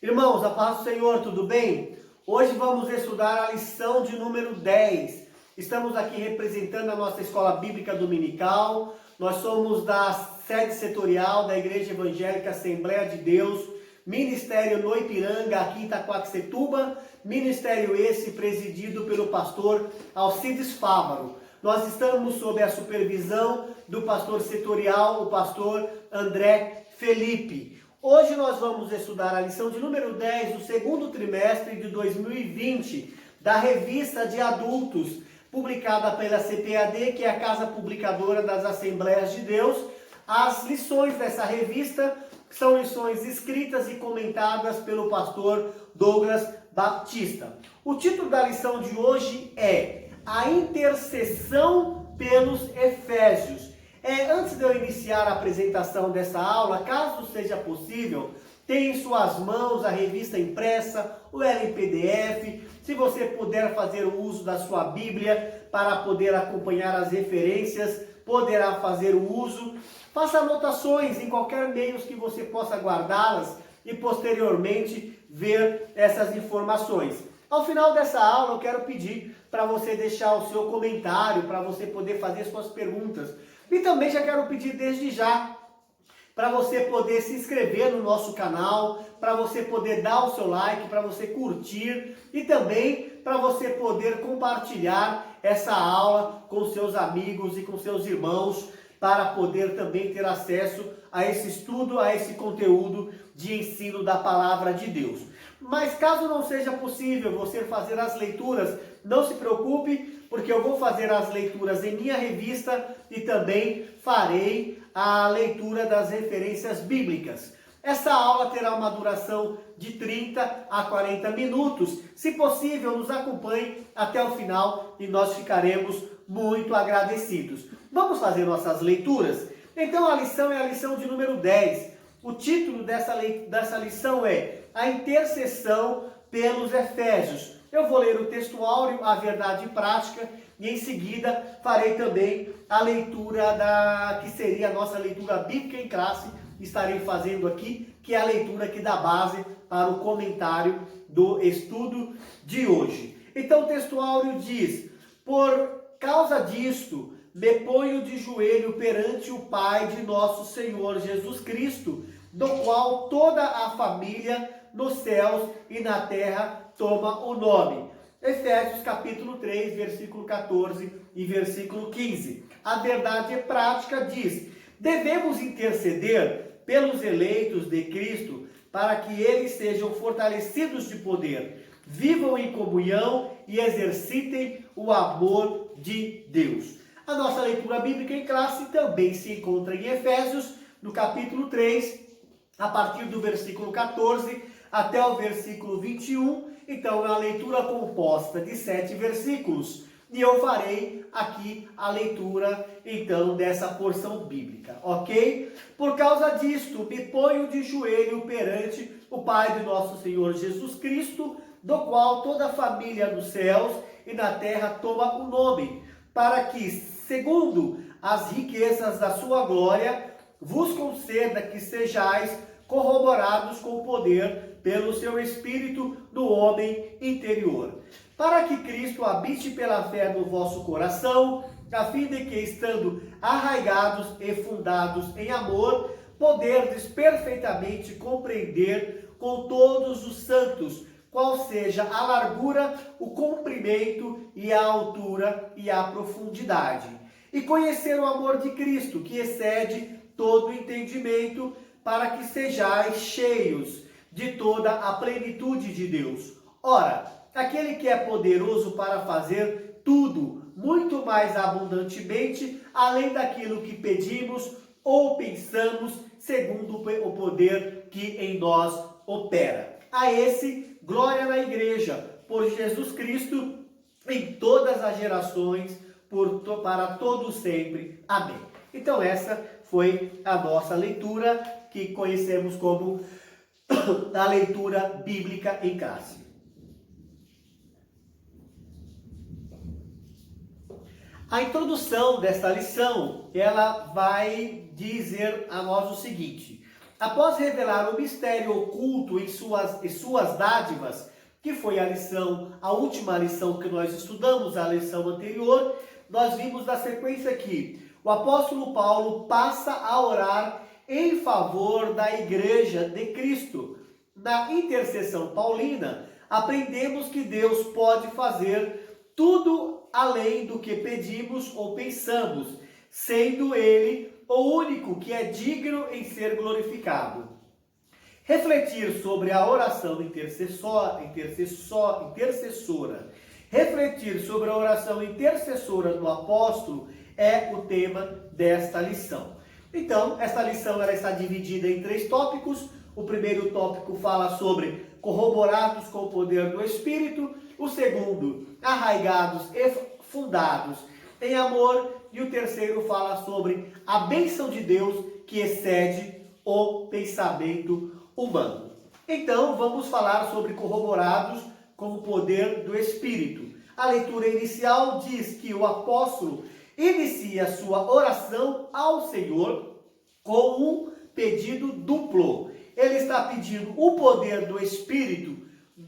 Irmãos, a paz do Senhor, tudo bem? Hoje vamos estudar a lição de número 10. Estamos aqui representando a nossa escola bíblica dominical. Nós somos da sede setorial da Igreja Evangélica Assembleia de Deus, Ministério no Ipiranga, aqui em Itaquaquecetuba, ministério esse presidido pelo pastor Alcides Fávaro. Nós estamos sob a supervisão do pastor setorial, o pastor André Felipe. Hoje nós vamos estudar a lição de número 10 do segundo trimestre de 2020, da revista de adultos, publicada pela CPAD, que é a Casa Publicadora das Assembleias de Deus. As lições dessa revista são lições escritas e comentadas pelo pastor Douglas Baptista. O título da lição de hoje é A Intercessão pelos Efésios. Antes de eu iniciar a apresentação dessa aula, caso seja possível, tenha em suas mãos a revista impressa, ou ela em PDF. Se você puder fazer o uso da sua Bíblia para poder acompanhar as referências, poderá fazer o uso. Faça anotações em qualquer meio que você possa guardá-las e posteriormente ver essas informações. Ao final dessa aula, eu quero pedir para você deixar o seu comentário, para você poder fazer suas perguntas. E também já quero pedir desde já para você poder se inscrever no nosso canal, para você poder dar o seu like, para você curtir e também para você poder compartilhar essa aula com seus amigos e com seus irmãos, para poder também ter acesso a esse estudo, a esse conteúdo de ensino da palavra de Deus. Mas caso não seja possível você fazer as leituras, não se preocupe, porque eu vou fazer as leituras em minha revista e também farei a leitura das referências bíblicas. Essa aula terá uma duração de 30 a 40 minutos. Se possível, nos acompanhe até o final e nós ficaremos muito agradecidos. Vamos fazer nossas leituras? Então a lição é a lição de número 10. O título dessa lição é A Intercessão pelos Efésios. Eu vou ler o texto áureo, a verdade prática, e em seguida farei também a leitura que seria a nossa leitura bíblica em classe. Estarei fazendo aqui, que é a leitura que dá base para o comentário do estudo de hoje. Então o texto áureo diz: Por causa disto, me ponho de joelho perante o Pai de nosso Senhor Jesus Cristo, do qual toda a família nos céus e na terra toma o nome. Efésios capítulo 3, versículo 14 e versículo 15. A verdade prática diz: devemos interceder pelos eleitos de Cristo para que eles sejam fortalecidos de poder, vivam em comunhão e exercitem o amor de Deus. A nossa leitura bíblica em classe também se encontra em Efésios, no capítulo 3, a partir do versículo 14 até o versículo 21. Então é uma leitura composta de 7 versículos. E eu farei aqui a leitura, então, dessa porção bíblica, ok? Por causa disto, me ponho de joelho perante o Pai de nosso Senhor Jesus Cristo, do qual toda a família nos céus e na terra toma o nome, para que, segundo as riquezas da sua glória, vos conceda que sejais corroborados com o poder pelo seu Espírito no homem interior, para que Cristo habite pela fé no vosso coração, a fim de que, estando arraigados e fundados em amor, poderdes perfeitamente compreender com todos os santos qual seja a largura, o comprimento e a altura e a profundidade, e conhecer o amor de Cristo, que excede todo entendimento, para que sejais cheios de toda a plenitude de Deus. Ora, aquele que é poderoso para fazer tudo, muito mais abundantemente, além daquilo que pedimos ou pensamos, segundo o poder que em nós opera. A esse, glória na igreja, por Jesus Cristo, em todas as gerações, para todos sempre. Amém. Então essa foi a nossa leitura, que conhecemos como a leitura bíblica em classe. A introdução desta lição, ela vai dizer a nós o seguinte: após revelar o mistério oculto em suas dádivas, que foi a última lição que nós estudamos, a lição anterior, nós vimos na sequência que o apóstolo Paulo passa a orar em favor da igreja de Cristo. Na intercessão paulina, aprendemos que Deus pode fazer tudo além do que pedimos ou pensamos, sendo Ele o único que é digno em ser glorificado. Refletir sobre a oração intercessora, refletir sobre a oração intercessora do apóstolo é o tema desta lição. Então, esta lição ela está dividida em 3 tópicos. O primeiro tópico fala sobre corroborados com o poder do Espírito. O segundo, arraigados e fundados em amor. E o terceiro fala sobre a bênção de Deus que excede o pensamento humano. Então, vamos falar sobre corroborados com o poder do Espírito. A leitura inicial diz que o apóstolo inicia sua oração ao Senhor com um pedido duplo. Ele está pedindo o poder do Espírito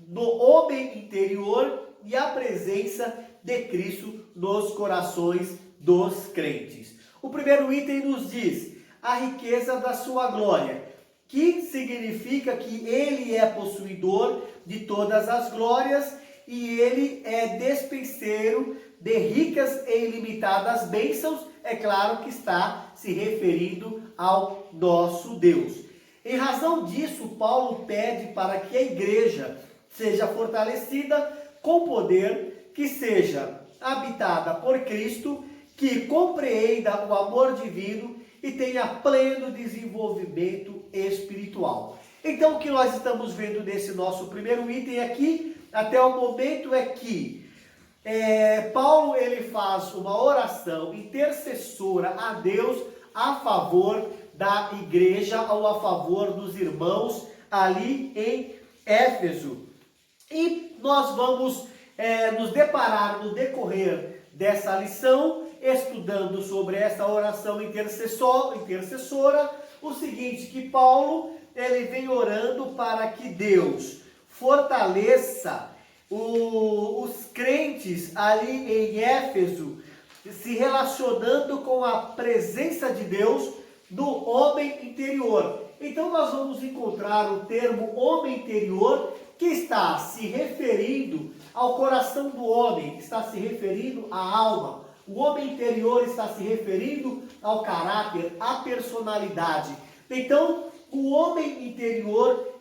no homem interior e a presença de Cristo nos corações dos crentes. O primeiro item nos diz a riqueza da sua glória, que significa que ele é possuidor de todas as glórias e ele é despenseiro de ricas e ilimitadas bênçãos. É claro que está se referindo ao nosso Deus. Em razão disso, Paulo pede para que a igreja seja fortalecida com poder, que seja habitada por Cristo, que compreenda o amor divino e tenha pleno desenvolvimento espiritual. Então, o que nós estamos vendo nesse nosso primeiro item aqui, até o momento, é que Paulo ele faz uma oração intercessora a Deus a favor da igreja ou a favor dos irmãos ali em Éfeso. E nós vamos nos deparar no decorrer dessa lição, estudando sobre essa oração intercessora, o seguinte, que Paulo ele vem orando para que Deus fortaleça os crentes ali em Éfeso, se relacionando com a presença de Deus no homem interior. Então nós vamos encontrar o termo homem interior, que está se referindo ao coração do homem, está se referindo à alma. O homem interior está se referindo ao caráter, à personalidade. Então, o homem interior,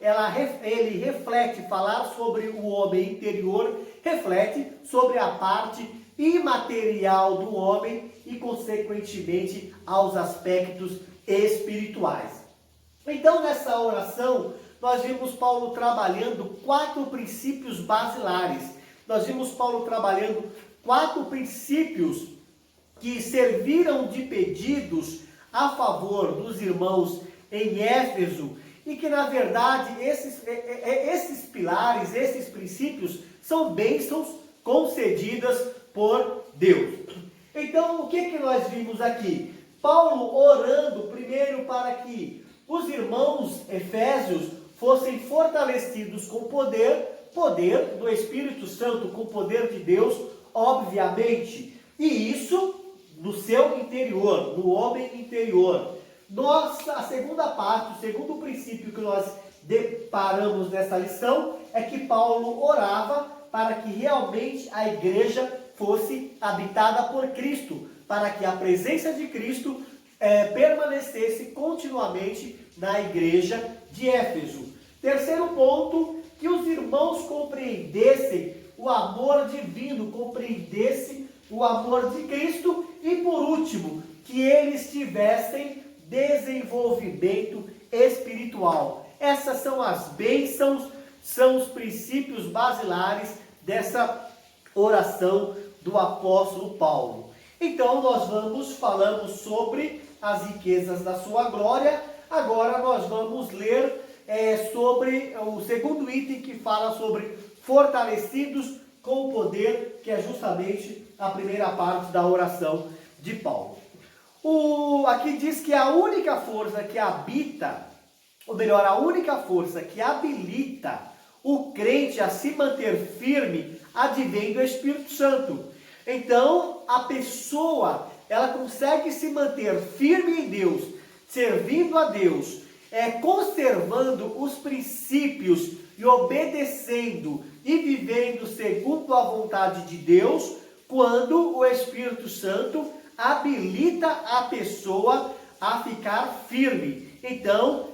ele reflete, falar sobre o homem interior, reflete sobre a parte imaterial do homem e, consequentemente, aos aspectos espirituais. Então, nessa oração, nós vimos Paulo trabalhando 4 princípios basilares. Nós vimos Paulo trabalhando 4 princípios que serviram de pedidos a favor dos irmãos em Éfeso e que, na verdade, esses pilares, esses princípios são bênçãos concedidas por Deus. Então, o que nós vimos aqui? Paulo orando primeiro para que os irmãos efésios fossem fortalecidos com poder do Espírito Santo, com o poder de Deus, obviamente, e isso no seu interior, no homem interior. A segunda parte, o segundo princípio que nós deparamos nessa lição é que Paulo orava para que realmente a igreja fosse habitada por Cristo, para que a presença de Cristo permanecesse continuamente na igreja de Éfeso. Terceiro ponto, que os irmãos compreendessem o amor divino, compreendessem o amor de Cristo e, por último, que eles tivessem desenvolvimento espiritual. Essas são as bênçãos, são os princípios basilares dessa oração do apóstolo Paulo. Então nós falamos sobre as riquezas da sua glória. Agora nós vamos ler sobre o segundo item, que fala sobre fortalecidos com o poder, que é justamente a primeira parte da oração de Paulo. Aqui diz que a única força que habita ou melhor, a única força que habilita o crente a se manter firme advém do Espírito Santo. Então, a pessoa, ela consegue se manter firme em Deus, servindo a Deus, conservando os princípios e obedecendo e vivendo segundo a vontade de Deus, quando o Espírito Santo habilita a pessoa a ficar firme. Então,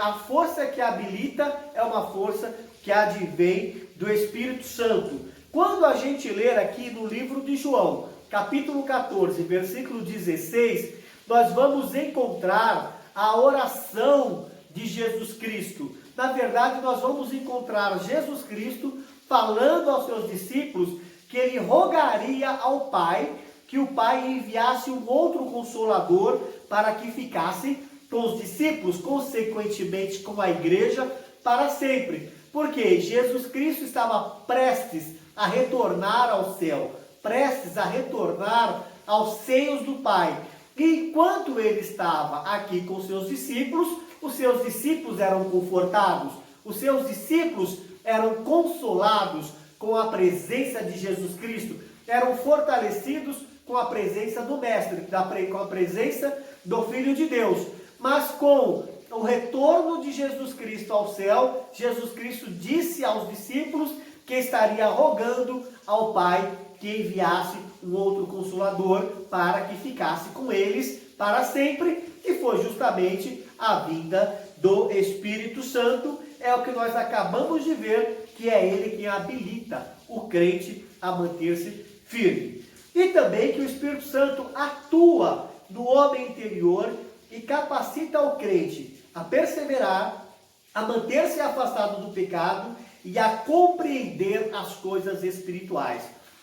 a força que habilita é uma força que advém do Espírito Santo. Quando a gente ler aqui no livro de João, capítulo 14, versículo 16, nós vamos encontrar a oração de Jesus Cristo. Na verdade, nós vamos encontrar Jesus Cristo falando aos seus discípulos que ele rogaria ao Pai que o Pai enviasse um outro Consolador para que ficasse com os discípulos, consequentemente com a igreja, para sempre. Porque Jesus Cristo estava prestes a retornar ao céu, prestes a retornar aos seios do Pai. E enquanto ele estava aqui com seus discípulos, os seus discípulos eram confortados, os seus discípulos eram consolados com a presença de Jesus Cristo, eram fortalecidos com a presença do Mestre, com a presença do Filho de Deus. Mas com o retorno de Jesus Cristo ao céu, Jesus Cristo disse aos discípulos que estaria rogando ao Pai que enviasse um outro Consolador para que ficasse com eles para sempre, que foi justamente a vinda do Espírito Santo. É o que nós acabamos de ver, que é ele quem habilita o crente a manter-se firme. E também que o Espírito Santo atua no homem interior e capacita o crente a perseverar, a manter-se afastado do pecado e a compreender as coisas espirituais.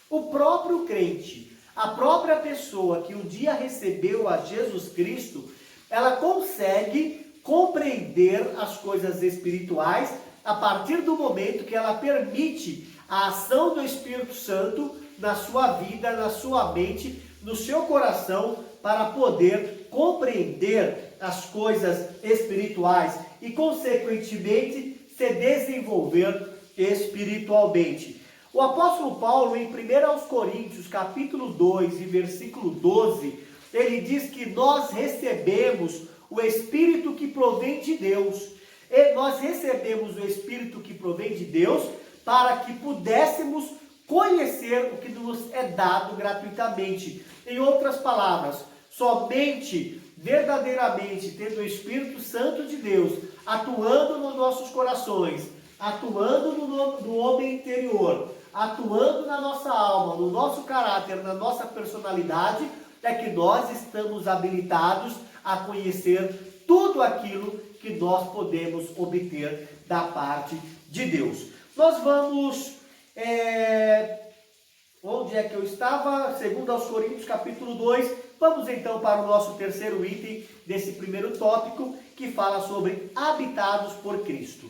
O próprio crente, a própria pessoa que um dia recebeu a Jesus Cristo, ela consegue compreender as coisas espirituais a partir do momento que ela permite a ação do Espírito Santo na sua vida, na sua mente, no seu coração, para poder compreender as coisas espirituais e, consequentemente, se desenvolver espiritualmente. O apóstolo Paulo, em 1 Coríntios, capítulo 2 e versículo 12, ele diz que nós recebemos o Espírito que provém de Deus. E nós recebemos o Espírito que provém de Deus para que pudéssemos conhecer o que nos é dado gratuitamente. Em outras palavras, somente, verdadeiramente, tendo o Espírito Santo de Deus atuando nos nossos corações, atuando no homem interior, atuando na nossa alma, no nosso caráter, na nossa personalidade, é que nós estamos habilitados a conhecer tudo aquilo que nós podemos obter da parte de Deus. Nós vamos... onde é que eu estava? 2 Coríntios capítulo 2. Vamos então para o nosso terceiro item desse primeiro tópico, que fala sobre habitados por Cristo.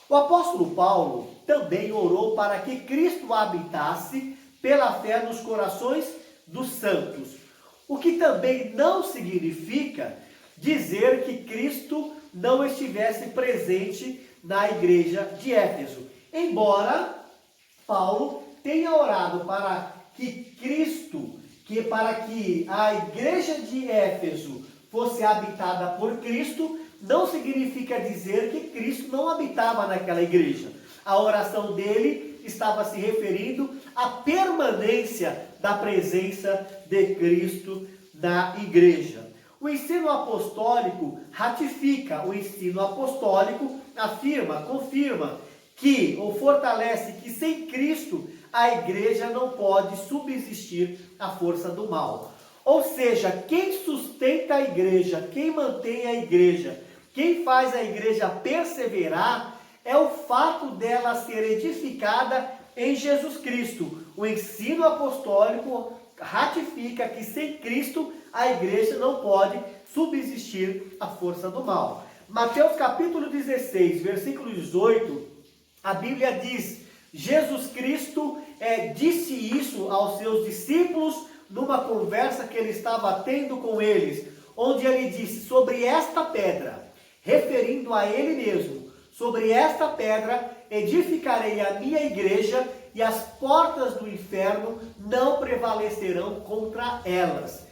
O apóstolo Paulo também orou para que Cristo habitasse pela fé nos corações dos santos. O que também não significa dizer que Cristo não estivesse presente na igreja de Éfeso. Embora Paulo tenha orado para que para que a igreja de Éfeso fosse habitada por Cristo, não significa dizer que Cristo não habitava naquela igreja. A oração dele estava se referindo à permanência da presença de Cristo na igreja. O ensino apostólico ratifica, o ensino apostólico afirma, confirma que, ou fortalece que sem Cristo a igreja não pode subsistir à força do mal. Ou seja, quem sustenta a igreja, quem mantém a igreja, quem faz a igreja perseverar, é o fato dela ser edificada em Jesus Cristo. O ensino apostólico ratifica que sem Cristo a igreja não pode subsistir à força do mal. Mateus capítulo 16, versículo 18, a Bíblia diz: Jesus Cristo disse isso aos seus discípulos numa conversa que ele estava tendo com eles, onde ele disse: sobre esta pedra referindo a ele mesmo: sobre esta pedra edificarei a minha igreja, e as portas do inferno não prevalecerão contra elas.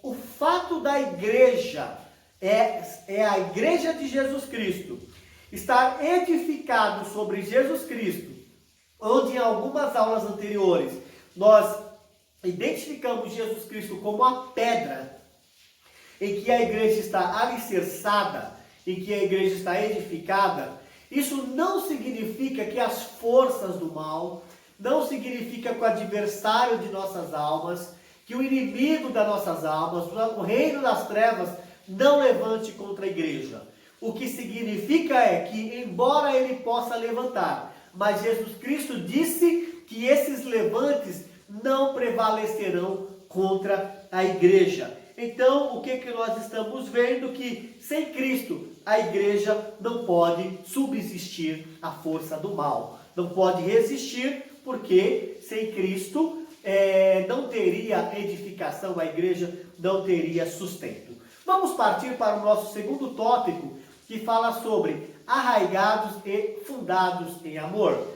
O fato da igreja, a igreja de Jesus Cristo, estar edificado sobre Jesus Cristo, onde em algumas aulas anteriores nós identificamos Jesus Cristo como a pedra em que a igreja está alicerçada, em que a igreja está edificada, isso não significa que as forças do mal, não significa que o adversário de nossas almas, que o inimigo das nossas almas, o reino das trevas, não levante contra a igreja. O que significa é que, embora ele possa levantar, mas Jesus Cristo disse que esses levantes não prevalecerão contra a igreja. Então, o que nós estamos vendo? Que sem Cristo, a igreja não pode subsistir à força do mal. Não pode resistir, porque sem Cristo não teria edificação, a igreja não teria sustento. Vamos partir para o nosso segundo tópico, que fala sobre arraigados e fundados em amor.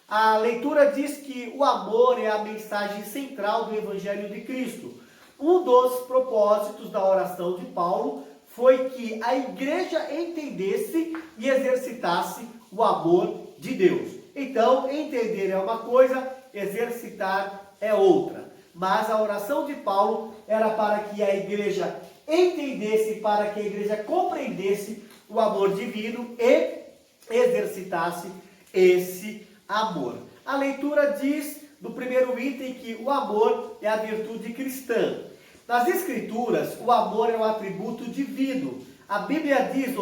A leitura diz que o amor é a mensagem central do Evangelho de Cristo. Um dos propósitos da oração de Paulo foi que a igreja entendesse e exercitasse o amor de Deus. Então, entender é uma coisa, exercitar é outra. Mas a oração de Paulo era para que a igreja entendesse, para que a igreja compreendesse o amor divino e exercitasse esse amor. A leitura diz do primeiro item que o amor é a virtude cristã. Nas Escrituras, o amor é um atributo divino. A Bíblia diz,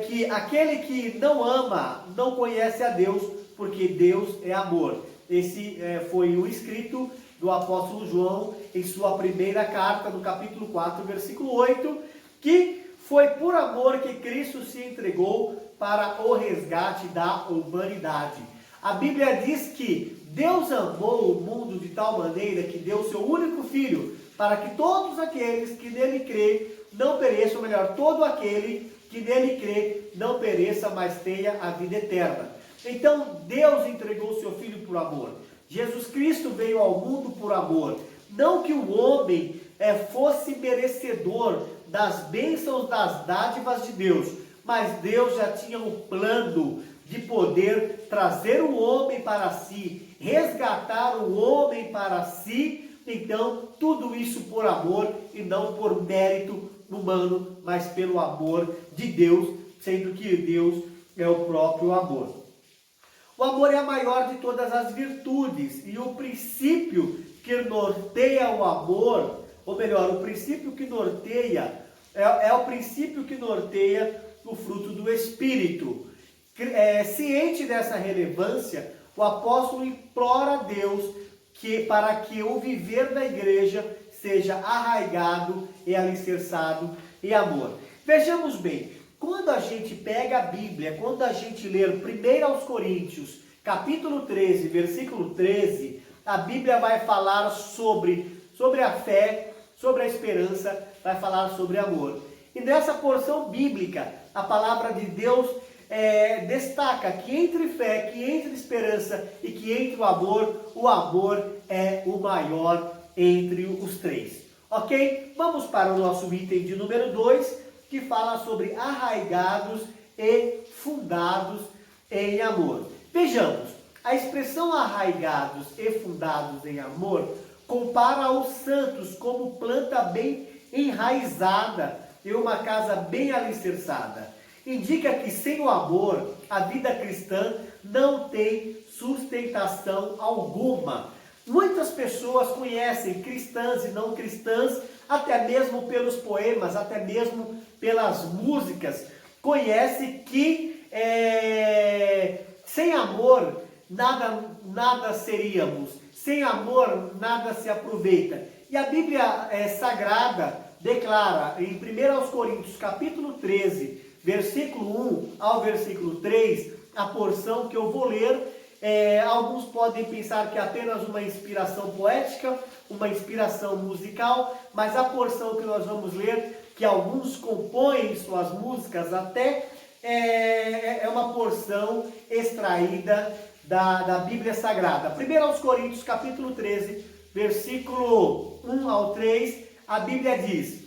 que aquele que não ama não conhece a Deus, porque Deus é amor. Esse foi o escrito do apóstolo João em sua primeira carta, no capítulo 4, versículo 8, que foi por amor que Cristo se entregou para o resgate da humanidade. A Bíblia diz que Deus amou o mundo de tal maneira que deu o seu único Filho, para que todos aqueles que nele crê não pereçam, ou melhor, todo aquele que nele crê não pereça, mas tenha a vida eterna. Então, Deus entregou o seu Filho por amor. Jesus Cristo veio ao mundo por amor. Não que o homem fosse merecedor das bênçãos, das dádivas de Deus, mas Deus já tinha um plano de poder trazer o homem para si, resgatar o homem para si. Então, tudo isso por amor e não por mérito humano, mas pelo amor de Deus, sendo que Deus é o próprio amor. O amor é a maior de todas as virtudes, e o princípio que norteia o amor, ou melhor, o princípio que norteia, é o princípio que norteia o fruto do Espírito. Ciente dessa relevância, o apóstolo implora a Deus para que o viver da igreja seja arraigado e alicerçado em amor. Vejamos bem, quando a gente pega a Bíblia, quando a gente lê 1 aos Coríntios, capítulo 13, versículo 13, a Bíblia vai falar sobre a fé, sobre a esperança, vai falar sobre amor. E nessa porção bíblica, a palavra de Deus destaca que entre fé, que entre esperança e que entre o amor é o maior entre os três. Ok? Vamos para o nosso item de número 2, que fala sobre arraigados e fundados em amor. Vejamos, a expressão arraigados e fundados em amor compara os santos como planta bem enraizada em uma casa bem alicerçada. Indica que sem o amor, a vida cristã não tem sustentação alguma. Muitas pessoas conhecem, cristãs e não cristãs, até mesmo pelos poemas, até mesmo pelas músicas, conhecem que sem amor nada seríamos, sem amor nada se aproveita. E a Bíblia Sagrada declara em 1 Coríntios capítulo 13, versículo 1 ao versículo 3, a porção que eu vou ler, Alguns podem pensar que é apenas uma inspiração poética, uma inspiração musical, mas a porção que nós vamos ler, que alguns compõem suas músicas até, é uma porção extraída da Bíblia Sagrada. 1 aos Coríntios, capítulo 13, versículo 1 ao 3, a Bíblia diz: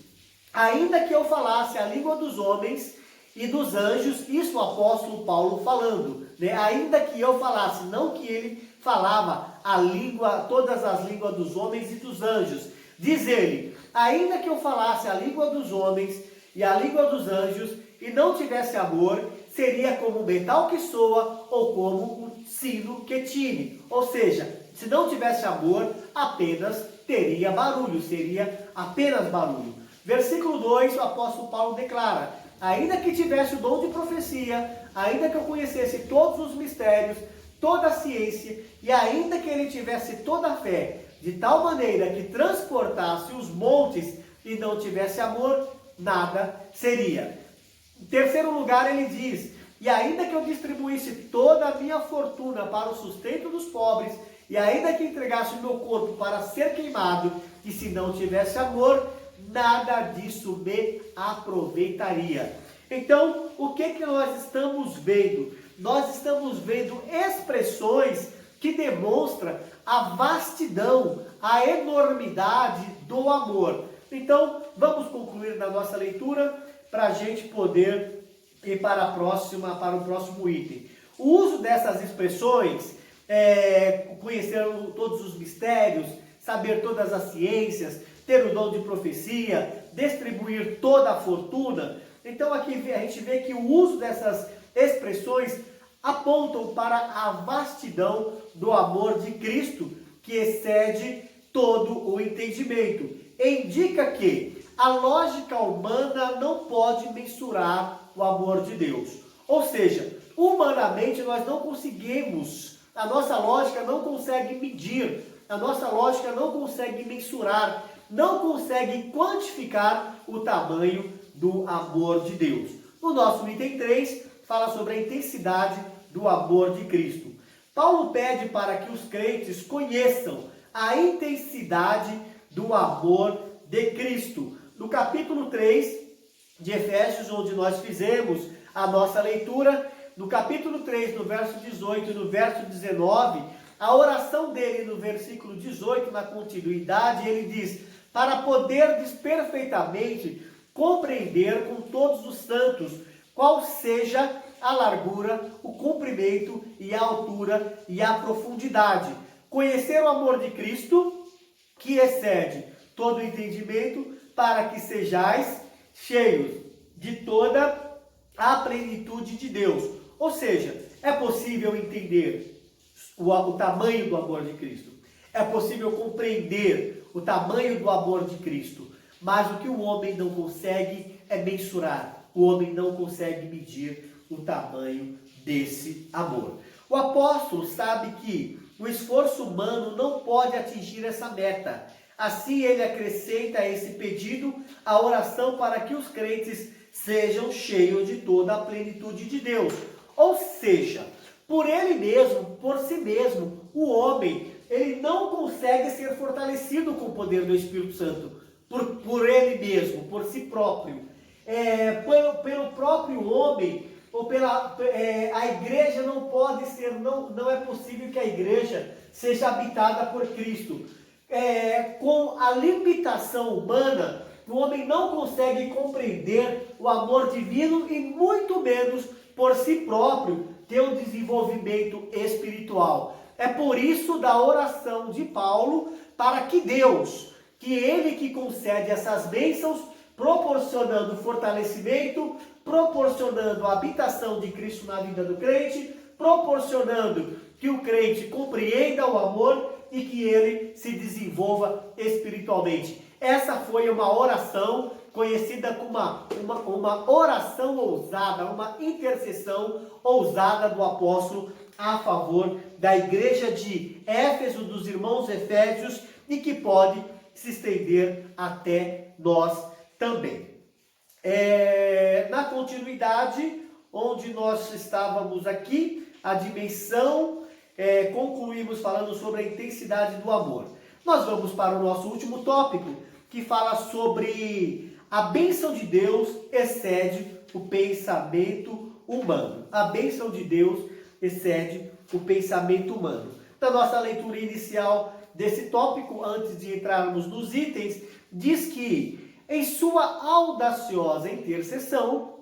ainda que eu falasse a língua dos homens e dos anjos, isso o apóstolo Paulo falando, né? Ainda que eu falasse, não que ele falava a língua, todas as línguas dos homens e dos anjos. Diz ele: ainda que eu falasse a língua dos homens e a língua dos anjos e não tivesse amor, seria como o metal que soa ou como um sino que tine. Ou seja, se não tivesse amor, apenas teria barulho, seria apenas barulho. Versículo 2, o apóstolo Paulo declara: ainda que tivesse o dom de profecia, ainda que eu conhecesse todos os mistérios, toda a ciência, e ainda que ele tivesse toda a fé, de tal maneira que transportasse os montes e não tivesse amor, nada seria. Em terceiro lugar, ele diz: e ainda que eu distribuísse toda a minha fortuna para o sustento dos pobres, e ainda que entregasse o meu corpo para ser queimado, e se não tivesse amor, nada disso me aproveitaria. Então, o que nós estamos vendo? Nós estamos vendo expressões que demonstram a vastidão, a enormidade do amor. Então, vamos concluir na nossa leitura para a gente poder ir para o próximo item. O uso dessas expressões, conhecer todos os mistérios, saber todas as ciências, ter o dom de profecia, distribuir toda a fortuna. Então aqui a gente vê que o uso dessas expressões apontam para a vastidão do amor de Cristo, que excede todo o entendimento. Indica que a lógica humana não pode mensurar o amor de Deus. Ou seja, humanamente nós não conseguimos, a nossa lógica não consegue medir, a nossa lógica não consegue mensurar, não consegue quantificar o tamanho do amor de Deus. No nosso item 3, fala sobre a intensidade do amor de Cristo. Paulo pede para que os crentes conheçam a intensidade do amor de Cristo. No capítulo 3 de Efésios, onde nós fizemos a nossa leitura, no capítulo 3, no verso 18 e no verso 19, a oração dele no versículo 18, na continuidade, ele diz: para poderdes perfeitamente compreender com todos os santos qual seja a largura, o comprimento e a altura e a profundidade. Conhecer o amor de Cristo, que excede todo entendimento, para que sejais cheios de toda a plenitude de Deus. Ou seja, é possível entender o tamanho do amor de Cristo. É possível compreender o tamanho do amor de Cristo. Mas o que o homem não consegue é mensurar. O homem não consegue medir o tamanho desse amor. O apóstolo sabe que o esforço humano não pode atingir essa meta. Assim ele acrescenta a esse pedido a oração para que os crentes sejam cheios de toda a plenitude de Deus. Ou seja, por ele mesmo, por si mesmo, o homem, ele não consegue ser fortalecido com o poder do Espírito Santo. Por ele mesmo, por si próprio. Pelo próprio homem, ou a igreja não pode ser, não é possível que a igreja seja habitada por Cristo. Com a limitação humana, o homem não consegue compreender o amor divino e muito menos por si próprio ter um desenvolvimento espiritual. É por isso da oração de Paulo para que Deus, que Ele que concede essas bênçãos, proporcionando fortalecimento, proporcionando a habitação de Cristo na vida do crente, proporcionando que o crente compreenda o amor e que ele se desenvolva espiritualmente. Essa foi uma oração conhecida como uma oração ousada, uma intercessão ousada do apóstolo a favor da igreja de Éfeso, dos irmãos efésios, e que pode se estender até nós também. Na continuidade, onde nós estávamos aqui, a dimensão concluímos falando sobre a intensidade do amor. Nós vamos para o nosso último tópico, que fala sobre a bênção de Deus excede o pensamento humano. A bênção de Deus excede o pensamento humano. Na nossa leitura inicial desse tópico, antes de entrarmos nos itens, diz que em sua audaciosa intercessão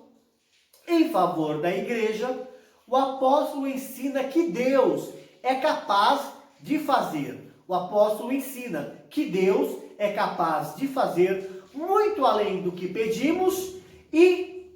em favor da igreja, o apóstolo ensina que Deus é capaz de fazer. O apóstolo ensina que Deus é capaz de fazer muito além do que pedimos e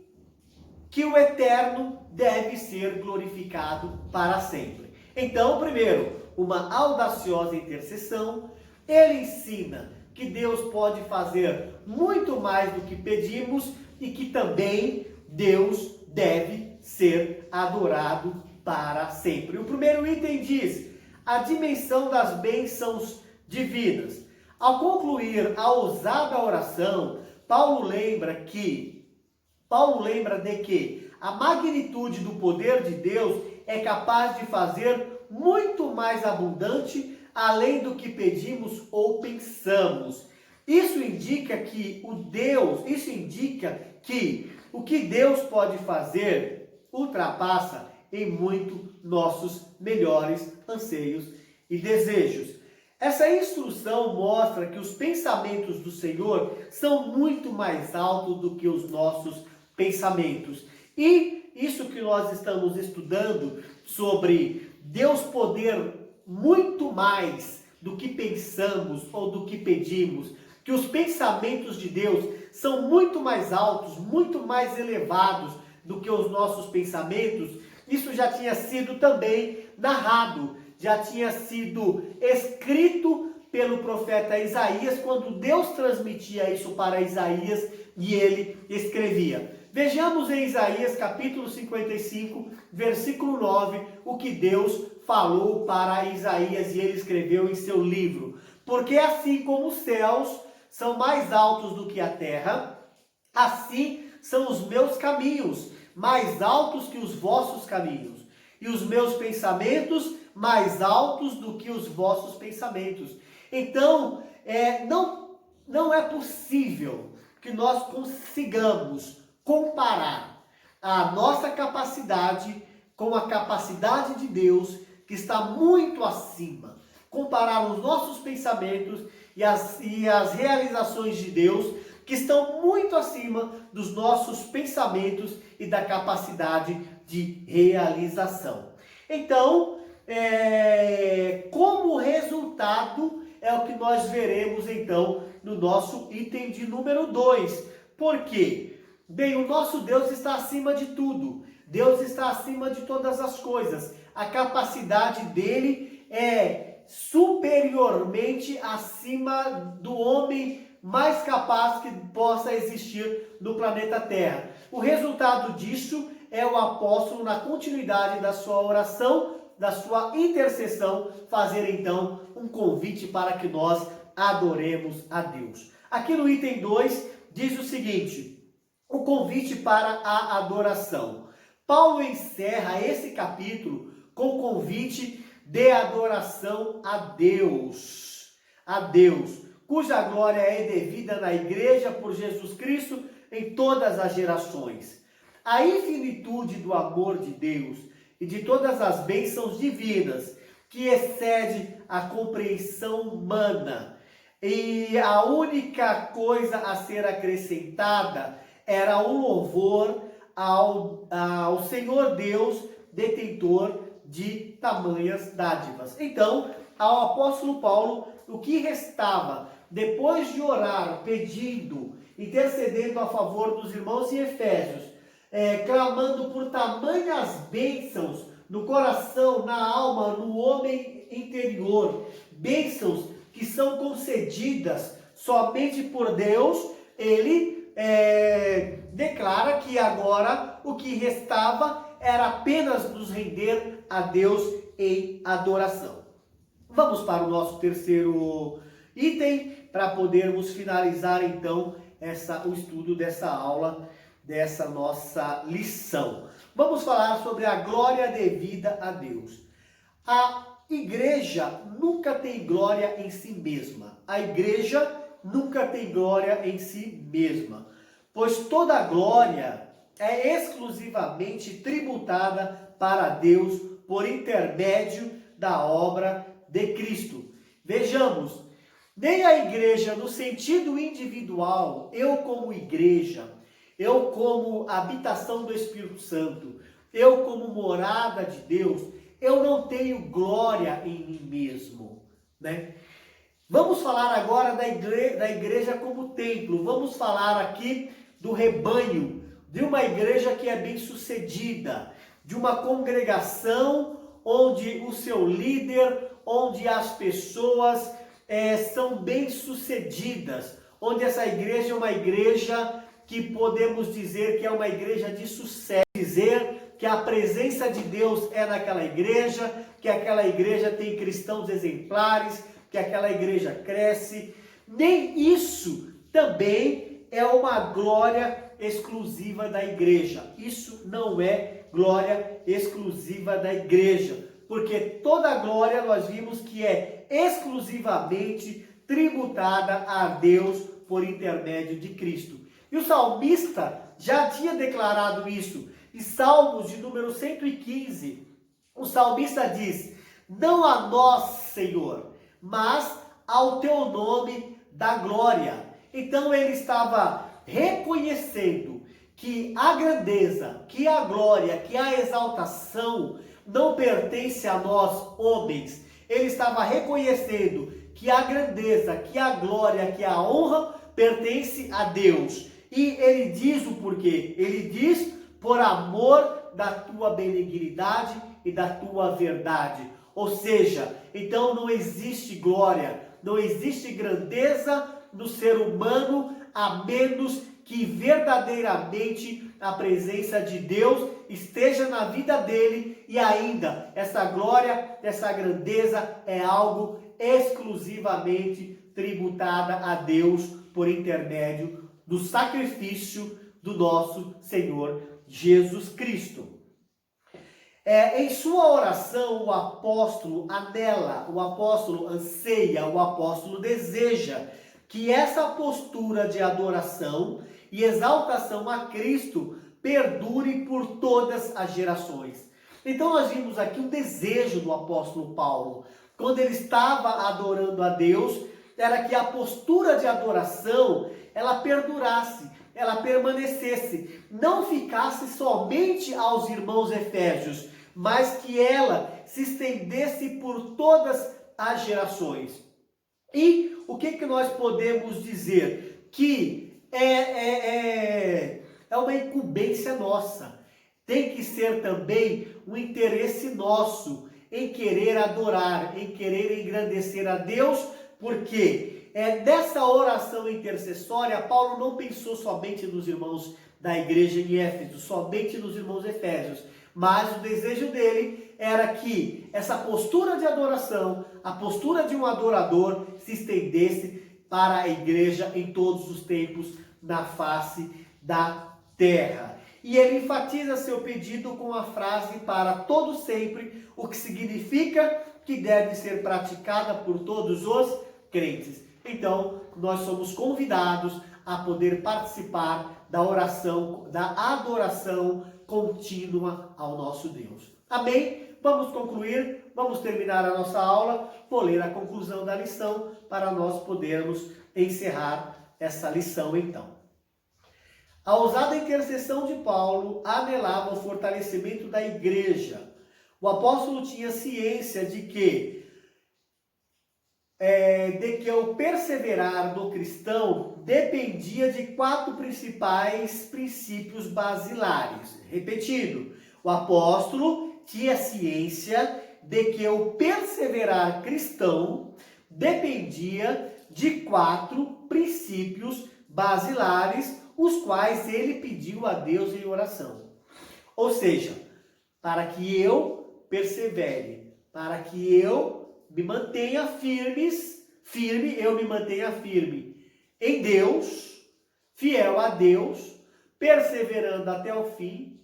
que o eterno deve ser glorificado para sempre. Então, primeiro, uma audaciosa intercessão. Ele ensina que Deus pode fazer muito mais do que pedimos e que também Deus deve ser adorado para sempre. O primeiro item diz a dimensão das bênçãos divinas. Ao concluir a ousada oração, Paulo lembra de que a magnitude do poder de Deus é capaz de fazer muito mais abundante além do que pedimos ou pensamos. Isso indica que o que Deus pode fazer ultrapassa em muito nossos melhores anseios e desejos. Essa instrução mostra que os pensamentos do Senhor são muito mais altos do que os nossos pensamentos. E isso que nós estamos estudando sobre Deus poder muito mais do que pensamos ou do que pedimos, que os pensamentos de Deus são muito mais altos, muito mais elevados do que os nossos pensamentos, isso já tinha sido também narrado, já tinha sido escrito pelo profeta Isaías, quando Deus transmitia isso para Isaías e ele escrevia. Vejamos em Isaías capítulo 55, versículo 9, o que Deus falou para Isaías e ele escreveu em seu livro. Porque assim como os céus são mais altos do que a terra, assim são os meus caminhos, mais altos que os vossos caminhos, e os meus pensamentos mais altos do que os vossos pensamentos. Então, não é possível que nós consigamos comparar a nossa capacidade com a capacidade de Deus, que está muito acima. Comparar os nossos pensamentos e as realizações de Deus, que estão muito acima dos nossos pensamentos e da capacidade de realização. Então, como resultado, é o que nós veremos então no nosso item de número 2. Por quê? Bem, o nosso Deus está acima de tudo. Deus está acima de todas as coisas. A capacidade dele é superiormente acima do homem mais capaz que possa existir no planeta Terra. O resultado disso é o apóstolo, na continuidade da sua oração, da sua intercessão, fazer então um convite para que nós adoremos a Deus. Aqui no item 2 diz o seguinte: o convite para a adoração. Paulo encerra esse capítulo com o convite de adoração a Deus, cuja glória é devida na igreja por Jesus Cristo em todas as gerações. A infinitude do amor de Deus e de todas as bênçãos divinas, que excede a compreensão humana, e a única coisa a ser acrescentada era o louvor ao Senhor Deus, detentor de tamanhas dádivas. Então, ao apóstolo Paulo, o que restava, depois de orar, pedindo, intercedendo a favor dos irmãos em Efésios, clamando por tamanhas bênçãos no coração, na alma, no homem interior, bênçãos que são concedidas somente por Deus, ele declara que agora o que restava era apenas nos render a Deus em adoração. Vamos para o nosso terceiro item, para podermos finalizar então o estudo dessa aula, dessa nossa lição. Vamos falar sobre a glória devida a Deus. A igreja nunca tem glória em si mesma. A igreja nunca tem glória em si mesma, pois toda glória é exclusivamente tributada para Deus por intermédio da obra de Cristo. Vejamos, nem a igreja no sentido individual, eu como igreja, eu como habitação do Espírito Santo, eu como morada de Deus, eu não tenho glória em mim mesmo, né? Vamos falar agora da igreja como templo. Vamos falar aqui do rebanho, de uma igreja que é bem sucedida, de uma congregação onde o seu líder, onde as pessoas são bem sucedidas, onde essa igreja é uma igreja que podemos dizer que é uma igreja de sucesso, dizer que a presença de Deus é naquela igreja, que aquela igreja tem cristãos exemplares, que aquela igreja cresce. Nem isso também é uma glória exclusiva da igreja. Isso não é glória exclusiva da igreja, porque toda glória nós vimos que é exclusivamente tributada a Deus por intermédio de Cristo. E o salmista já tinha declarado isso. Em Salmos de número 115, o salmista diz: não a nós, Senhor, mas ao teu nome da glória. Então ele estava reconhecendo que a grandeza, que a glória, que a exaltação não pertence a nós, homens. Ele estava reconhecendo que a grandeza, que a glória, que a honra pertence a Deus. E ele diz o porquê. Ele diz: por amor da tua benignidade e da tua verdade. Ou seja, então não existe glória, não existe grandeza no ser humano, a menos que verdadeiramente a presença de Deus esteja na vida dele, e ainda essa glória, essa grandeza é algo exclusivamente tributada a Deus por intermédio do sacrifício do nosso Senhor Jesus Cristo. Em sua oração, o apóstolo anela, o apóstolo anseia, o apóstolo deseja que essa postura de adoração e exaltação a Cristo perdure por todas as gerações. Então nós vimos aqui um desejo do apóstolo Paulo. Quando ele estava adorando a Deus, era que a postura de adoração, ela perdurasse, ela permanecesse, não ficasse somente aos irmãos efésios, mas que ela se estendesse por todas as gerações. E o que nós podemos dizer? Que é uma incumbência nossa. Tem que ser também um interesse nosso em querer adorar, em querer engrandecer a Deus, porque dessa oração intercessória, Paulo não pensou somente nos irmãos da igreja em Éfeso, somente nos irmãos efésios, mas o desejo dele era que essa postura de adoração, a postura de um adorador, se estendesse para a igreja em todos os tempos na face da terra. E ele enfatiza seu pedido com a frase para todo sempre, o que significa que deve ser praticada por todos os crentes. Então, nós somos convidados a poder participar da oração, da adoração contínua ao nosso Deus. Amém? Vamos concluir, vamos terminar a nossa aula, vou ler a conclusão da lição para nós podermos encerrar essa lição então. A ousada intercessão de Paulo anelava o fortalecimento da igreja. O apóstolo tinha ciência de que o perseverar do cristão dependia de 4 principais princípios basilares. Repetindo, o apóstolo tinha ciência de que o perseverar cristão dependia de 4 princípios basilares, os quais ele pediu a Deus em oração. Ou seja, para que eu persevere, para que eu me mantenha eu me mantenha firme em Deus, fiel a Deus, perseverando até o fim,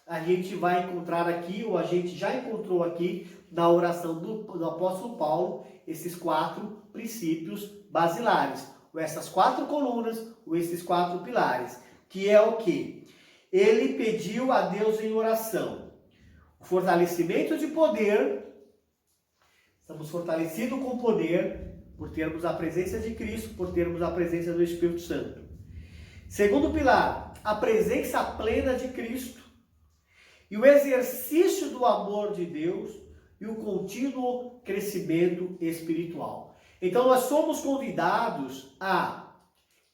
a gente vai encontrar aqui, ou a gente já encontrou aqui, na oração do apóstolo Paulo, esses 4 princípios basilares, ou essas 4 colunas, ou esses 4 pilares, que é o quê? Ele pediu a Deus em oração o fortalecimento de poder, estamos fortalecidos com poder, por termos a presença de Cristo, por termos a presença do Espírito Santo. Segundo pilar, a presença plena de Cristo e o exercício do amor de Deus e o contínuo crescimento espiritual. Então nós somos convidados a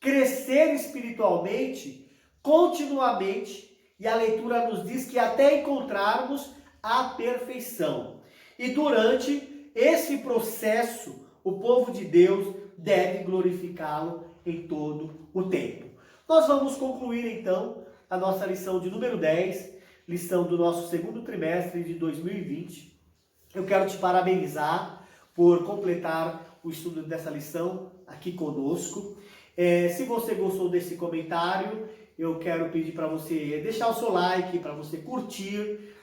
crescer espiritualmente continuamente, e a leitura nos diz que até encontrarmos a perfeição. E durante esse processo, o povo de Deus deve glorificá-lo em todo o tempo. Nós vamos concluir então a nossa lição de número 10, lição do nosso segundo trimestre de 2020. Eu quero te parabenizar por completar o estudo dessa lição aqui conosco. Se você gostou desse comentário, eu quero pedir para você deixar o seu like, para você curtir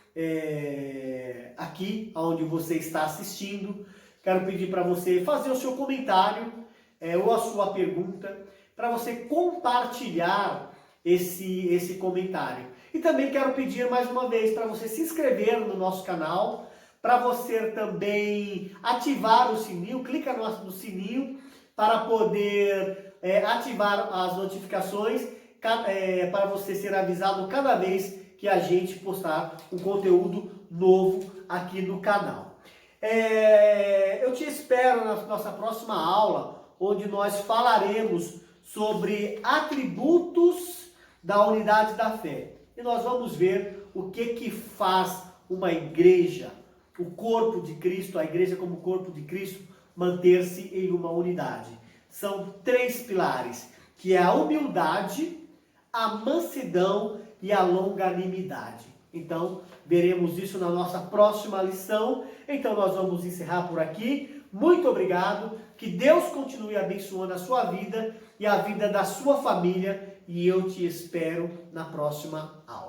aqui onde você está assistindo. Quero pedir para você fazer o seu comentário ou a sua pergunta, para você compartilhar esse comentário. E também quero pedir mais uma vez para você se inscrever no nosso canal, para você também ativar o sininho, clica no sininho para poder ativar as notificações, para você ser avisado cada vez que a gente postar um conteúdo novo aqui no canal. Eu te espero na nossa próxima aula, onde nós falaremos sobre atributos da unidade da fé. E nós vamos ver o que faz uma igreja, o corpo de Cristo, a igreja como corpo de Cristo, manter-se em uma unidade. São 3 pilares, que é a humildade, a mansidão e a longanimidade. Então, veremos isso na nossa próxima lição. Então, nós vamos encerrar por aqui. Muito obrigado. Que Deus continue abençoando a sua vida e a vida da sua família. E eu te espero na próxima aula.